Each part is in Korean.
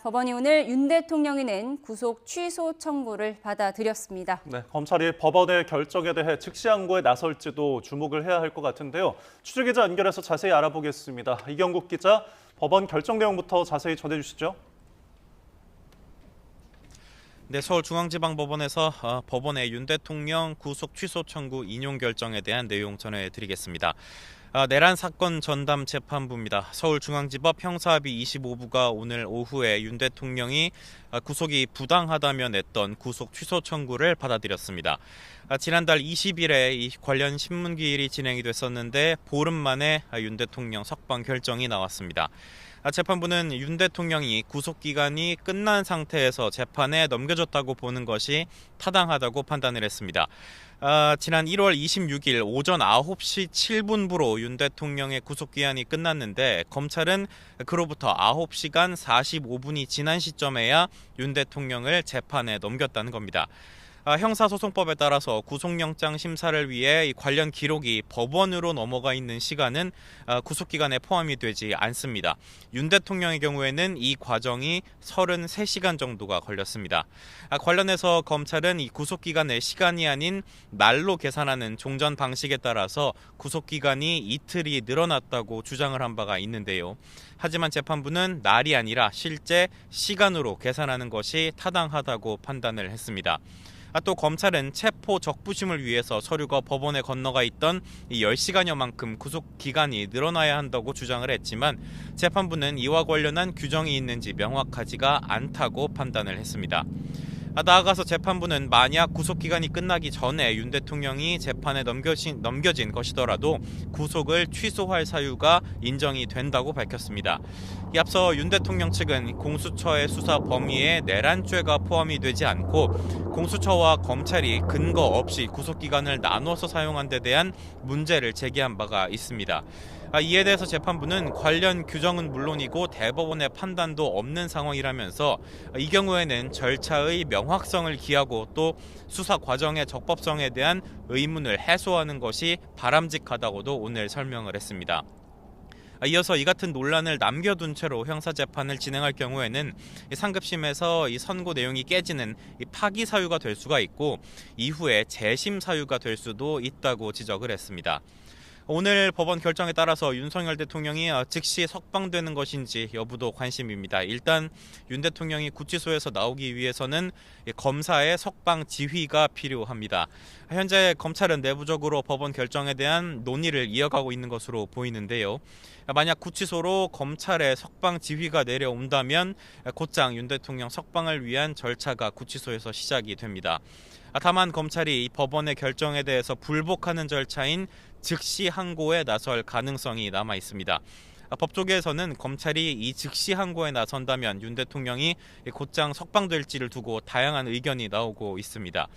법원이 오늘 윤 대통령이 낸 구속 취소 청구를 받아들였습니다. 네, 검찰이 법원의 결정에 대해 즉시 항고에 나설지도 주목을 해야 할 것 같은데요. 취재기자 연결해서 자세히 알아보겠습니다. 이경국 기자, 법원 결정 내용부터 자세히 전해주시죠. 네, 서울중앙지방법원에서 법원의 윤 대통령 구속 취소 청구 인용 결정에 대한 내용 전해드리겠습니다. 내란 사건 전담 재판부입니다. 서울중앙지법 형사합의 25부가 오늘 오후에 윤 대통령이 구속이 부당하다며 냈던 구속 취소 청구를 받아들였습니다. 지난달 20일에 이 관련 신문기일이 진행이 됐었는데 보름 만에 윤 대통령 석방 결정이 나왔습니다. 재판부는 윤 대통령이 구속기간이 끝난 상태에서 재판에 넘겨졌다고 보는 것이 타당하다고 판단을 했습니다. 지난 1월 26일 오전 9시 7분부로 윤 대통령의 구속기한이 끝났는데 검찰은 그로부터 9시간 45분이 지난 시점에야 윤 대통령을 재판에 넘겼다는 겁니다. 형사소송법에 따라서 구속영장 심사를 위해 관련 기록이 법원으로 넘어가 있는 시간은 구속기간에 포함이 되지 않습니다. 윤 대통령의 경우에는 이 과정이 33시간 정도가 걸렸습니다. 관련해서 검찰은 이 구속기간의 시간이 아닌 날로 계산하는 종전 방식에 따라서 구속기간이 이틀이 늘어났다고 주장을 한 바가 있는데요. 하지만 재판부는 날이 아니라 실제 시간으로 계산하는 것이 타당하다고 판단을 했습니다. 또 검찰은 체포 적부심을 위해서 서류가 법원에 건너가 있던 이 10시간여만큼 구속기간이 늘어나야 한다고 주장을 했지만 재판부는 이와 관련한 규정이 있는지 명확하지가 않다고 판단을 했습니다. 나아가서 재판부는 만약 구속기간이 끝나기 전에 윤 대통령이 재판에 넘겨진 것이더라도 구속을 취소할 사유가 인정이 된다고 밝혔습니다. 앞서 윤 대통령 측은 공수처의 수사 범위에 내란죄가 포함이 되지 않고 공수처와 검찰이 근거 없이 구속기간을 나눠서 사용한 데 대한 문제를 제기한 바가 있습니다. 이에 대해서 재판부는 관련 규정은 물론이고 대법원의 판단도 없는 상황이라면서 이 경우에는 절차의 명확성을 기하고 또 수사 과정의 적법성에 대한 의문을 해소하는 것이 바람직하다고도 오늘 설명을 했습니다. 이어서 이 같은 논란을 남겨둔 채로 형사재판을 진행할 경우에는 상급심에서 이 선고 내용이 깨지는 파기 사유가 될 수가 있고 이후에 재심 사유가 될 수도 있다고 지적을 했습니다. 오늘 법원 결정에 따라서 윤석열 대통령이 즉시 석방되는 것인지 여부도 관심입니다. 일단 윤 대통령이 구치소에서 나오기 위해서는 검사의 석방 지휘가 필요합니다. 현재 검찰은 내부적으로 법원 결정에 대한 논의를 이어가고 있는 것으로 보이는데요. 만약 구치소로 검찰의 석방 지휘가 내려온다면 곧장 윤 대통령 석방을 위한 절차가 구치소에서 시작이 됩니다. 다만 검찰이 이 법원의 결정에 대해서 불복하는 절차인 즉시 항고에 나설 가능성이 남아 있습니다. 법조계에서는 검찰이 이 즉시 항고에 나선다면 윤 대통령이 곧장 석방될지를 두고 다양한 의견이 나오고 있습니다.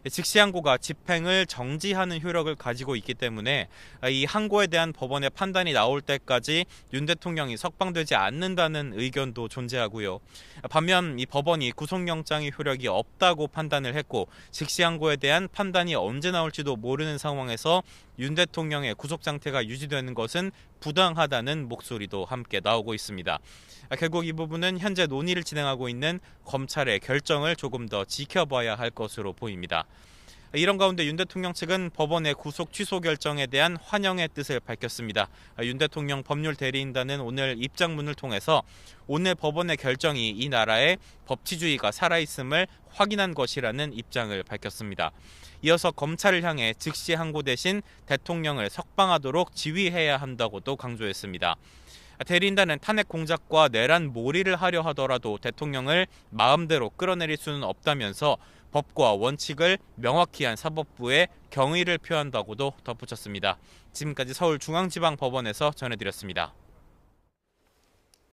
즉시 항고가 집행을 정지하는 효력을 가지고 있기 때문에 이 항고에 대한 법원의 판단이 나올 때까지 윤 대통령이 석방되지 않는다는 의견도 존재하고요. 반면 이 법원이 구속영장의 효력이 없다고 판단을 했고 즉시 항고에 대한 판단이 언제 나올지도 모르는 상황에서 윤 대통령의 구속 상태가 유지되는 것은 부당하다는 목소리도 함께 나오고 있습니다. 결국 이 부분은 현재 논의를 진행하고 있는 검찰의 결정을 조금 더 지켜봐야 할 것으로 보입니다. 이런 가운데 윤 대통령 측은 법원의 구속 취소 결정에 대한 환영의 뜻을 밝혔습니다. 윤 대통령 법률 대리인단은 오늘 입장문을 통해서 오늘 법원의 결정이 이 나라의 법치주의가 살아있음을 확인한 것이라는 입장을 밝혔습니다. 이어서 검찰을 향해 즉시 항고 대신 대통령을 석방하도록 지휘해야 한다고도 강조했습니다. 대리인단은 탄핵 공작과 내란 몰이를 하려 하더라도 대통령을 마음대로 끌어내릴 수는 없다면서 법과 원칙을 명확히 한 사법부에 경의를 표한다고도 덧붙였습니다. 지금까지 서울중앙지방법원에서 전해드렸습니다.